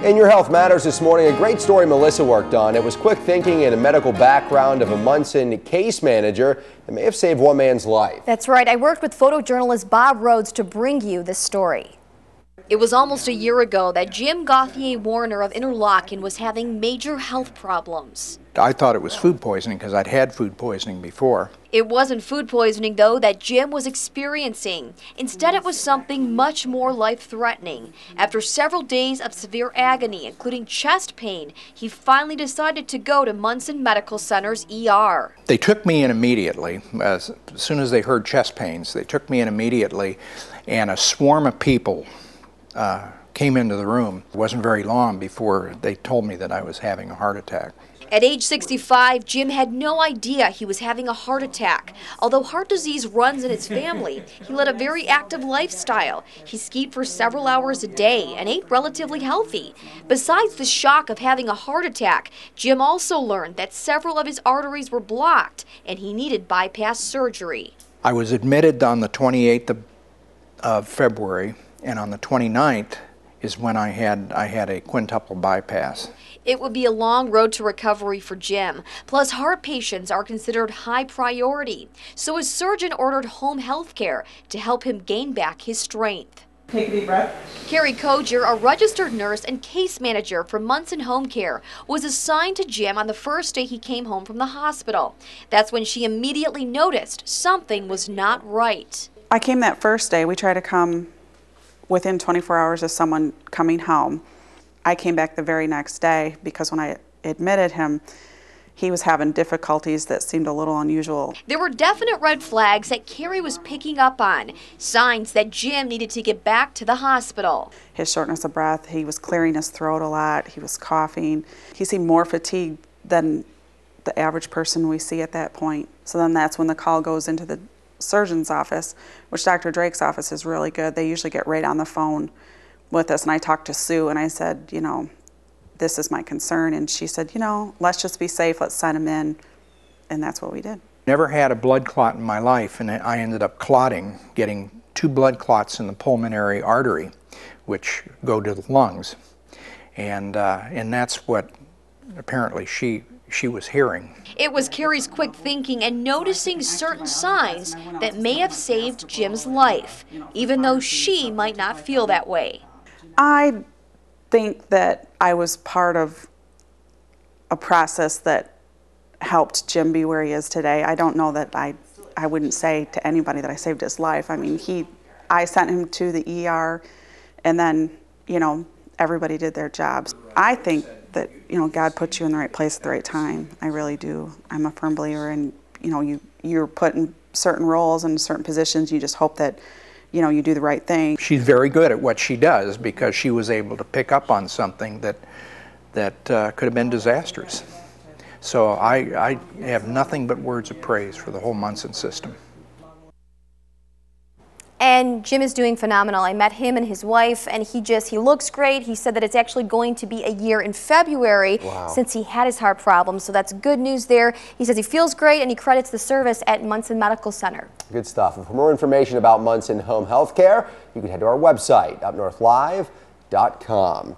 In Your Health Matters this morning, a great story Melissa worked on. It was quick thinking and a medical background of a Munson case manager that may have saved one man's life. That's right. I worked with photojournalist Bob Rhodes to bring you this story. It was almost a year ago that Jim Gauthier Warner of Interlochen was having major health problems. I thought it was food poisoning because I'd had food poisoning before. It wasn't food poisoning, though, that Jim was experiencing. Instead, it was something much more life-threatening. After several days of severe agony, including chest pain, he finally decided to go to Munson Medical Center's ER. They took me in immediately. As soon as they heard chest pains, they took me in immediately, and a swarm of people came into the room. It wasn't very long before they told me that I was having a heart attack. At age 65, Jim had no idea he was having a heart attack. Although heart disease runs in his family, he led a very active lifestyle. He skied for several hours a day and ate relatively healthy. Besides the shock of having a heart attack, Jim also learned that several of his arteries were blocked and he needed bypass surgery. I was admitted on the 28th of February, and on the 29th is when I had a quintuple bypass. It would be a long road to recovery for Jim. Plus, heart patients are considered high priority. So his surgeon ordered home health care to help him gain back his strength. Take a deep breath. Carrie Koger, a registered nurse and case manager for Munson Home Care, was assigned to Jim on the first day he came home from the hospital. That's when she immediately noticed something was not right. I came that first day. We tried to come within 24 hours of someone coming home. I came back the very next day because when I admitted him, he was having difficulties that seemed a little unusual. There were definite red flags that Carrie was picking up on, signs that Jim needed to get back to the hospital. His shortness of breath, he was clearing his throat a lot, he was coughing. He seemed more fatigued than the average person we see at that point. So then that's when the call goes into the surgeon's office, which Dr. Drake's office is really good. They usually get right on the phone with us, and I talked to Sue and I said, you know, this is my concern, and she said, you know, let's just be safe, let's send him in, and that's what we did. Never had a blood clot in my life, and I ended up clotting, getting 2 blood clots in the pulmonary artery, which go to the lungs, and that's what apparently she was hearing. It was Carrie's quick thinking and noticing certain signs that may have saved Jim's life, even though she might not feel that way. I think that I was part of a process that helped Jim be where he is today. I don't know that I wouldn't say to anybody that I saved his life. I mean, I sent him to the ER, and then, you know, everybody did their jobs. I think that, you know, God puts you in the right place at the right time. I really do. I'm a firm believer in, you know, you're put in certain roles and certain positions. You just hope that, you know, you do the right thing. She's very good at what she does because she was able to pick up on something that could have been disastrous. So I have nothing but words of praise for the whole Munson system. And Jim is doing phenomenal. I met him and his wife, and he looks great. He said that it's actually going to be a year in February since he had his heart problems, so that's good news there. He says he feels great, and he credits the service at Munson Medical Center. Good stuff. And for more information about Munson Home Health Care, you can head to our website, upnorthlive.com.